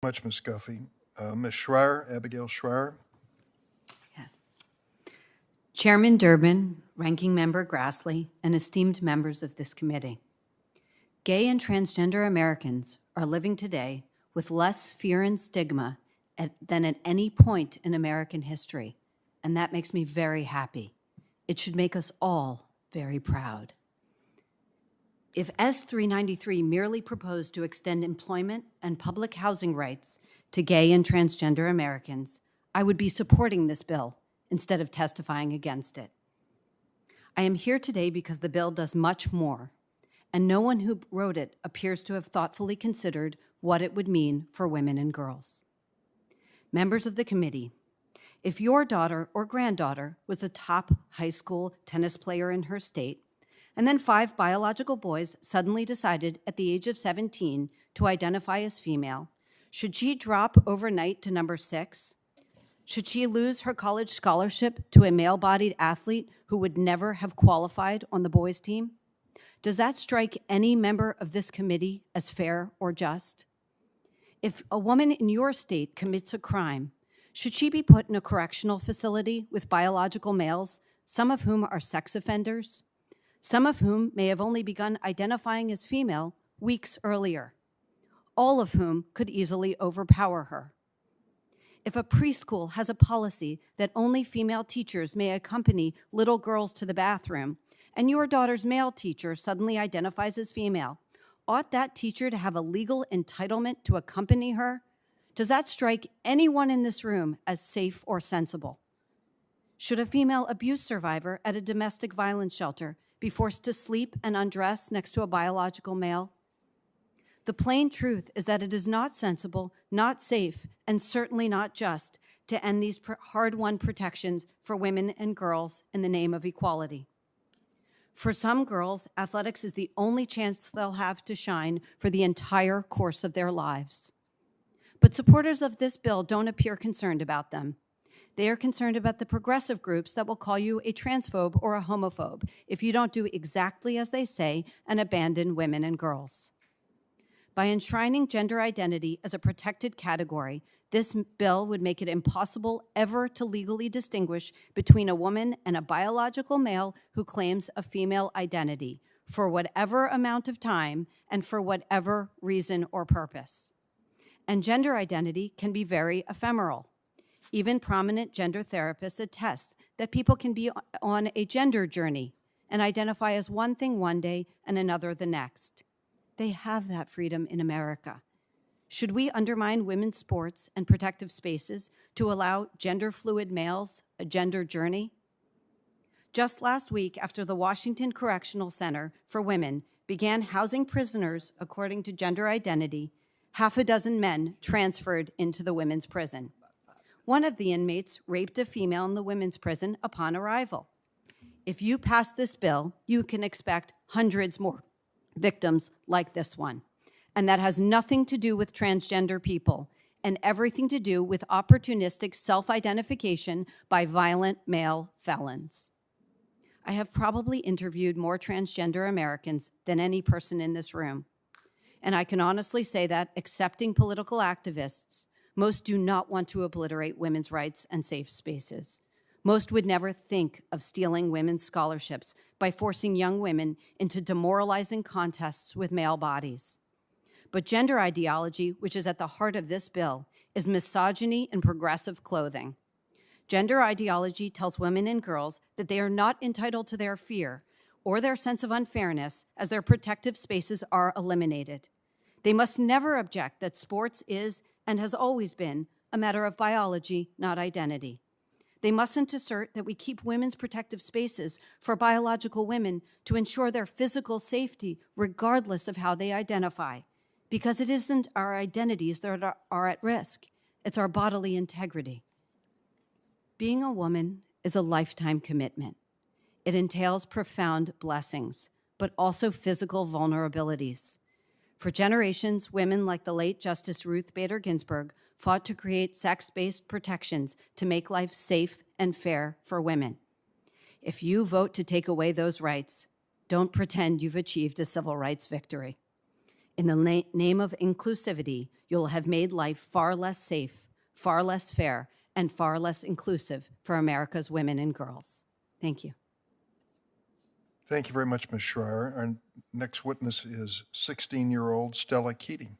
Much, Ms. Scuffey. Ms. Shrier, Abigail Shrier. Yes. Chairman Durbin, Ranking Member Grassley, and esteemed members of this committee. Gay and transgender Americans are living today with less fear and stigma than at any point in American history, and that makes me very happy. It should make us all very proud. If S-393 merely proposed to extend employment and public housing rights to gay and transgender Americans, I would be supporting this bill instead of testifying against it. I am here today because the bill does much more, and no one who wrote it appears to have thoughtfully considered what it would mean for women and girls. Members of the committee, if your daughter or granddaughter was the top high school tennis player in her state, and then 5 biological boys suddenly decided at the age of 17 to identify as female, should she drop overnight to number 6? Should she lose her college scholarship to a male-bodied athlete who would never have qualified on the boys' team? Does that strike any member of this committee as fair or just? If a woman in your state commits a crime, should she be put in a correctional facility with biological males, some of whom are sex offenders? Some of whom may have only begun identifying as female weeks earlier, all of whom could easily overpower her. If a preschool has a policy that only female teachers may accompany little girls to the bathroom, and your daughter's male teacher suddenly identifies as female, ought that teacher to have a legal entitlement to accompany her? Does that strike anyone in this room as safe or sensible? Should a female abuse survivor at a domestic violence shelter be forced to sleep and undress next to a biological male? The plain truth is that it is not sensible, not safe, and certainly not just to end these hard-won protections for women and girls in the name of equality. For some girls, athletics is the only chance they'll have to shine for the entire course of their lives. But supporters of this bill don't appear concerned about them. They are concerned about the progressive groups that will call you a transphobe or a homophobe if you don't do exactly as they say and abandon women and girls. By enshrining gender identity as a protected category, this bill would make it impossible ever to legally distinguish between a woman and a biological male who claims a female identity for whatever amount of time and for whatever reason or purpose. And gender identity can be very ephemeral. Even prominent gender therapists attest that people can be on a gender journey and identify as one thing one day and another the next. They have that freedom in America. Should we undermine women's sports and protective spaces to allow gender-fluid males a gender journey? Just last week, after the Washington Correctional Center for Women began housing prisoners according to gender identity, 6 men transferred into the women's prison. One of the inmates raped a female in the women's prison upon arrival. If you pass this bill, you can expect hundreds more victims like this one. And that has nothing to do with transgender people and everything to do with opportunistic self-identification by violent male felons. I have probably interviewed more transgender Americans than any person in this room. And I can honestly say that, excepting political activists, most do not want to obliterate women's rights and safe spaces. Most would never think of stealing women's scholarships by forcing young women into demoralizing contests with male bodies. But gender ideology, which is at the heart of this bill, is misogyny and progressive clothing. Gender ideology tells women and girls that they are not entitled to their fear or their sense of unfairness as their protective spaces are eliminated. They must never object that sports is and has always been a matter of biology, not identity. They mustn't assert that we keep women's protective spaces for biological women to ensure their physical safety regardless of how they identify, because it isn't our identities that are at risk, it's our bodily integrity. Being a woman is a lifetime commitment. It entails profound blessings, but also physical vulnerabilities. For generations, women like the late Justice Ruth Bader Ginsburg fought to create sex-based protections to make life safe and fair for women. If you vote to take away those rights, don't pretend you've achieved a civil rights victory. In the name of inclusivity, you'll have made life far less safe, far less fair, and far less inclusive for America's women and girls. Thank you. Thank you very much, Ms. Shrier. Our next witness is 16-year-old Stella Keating.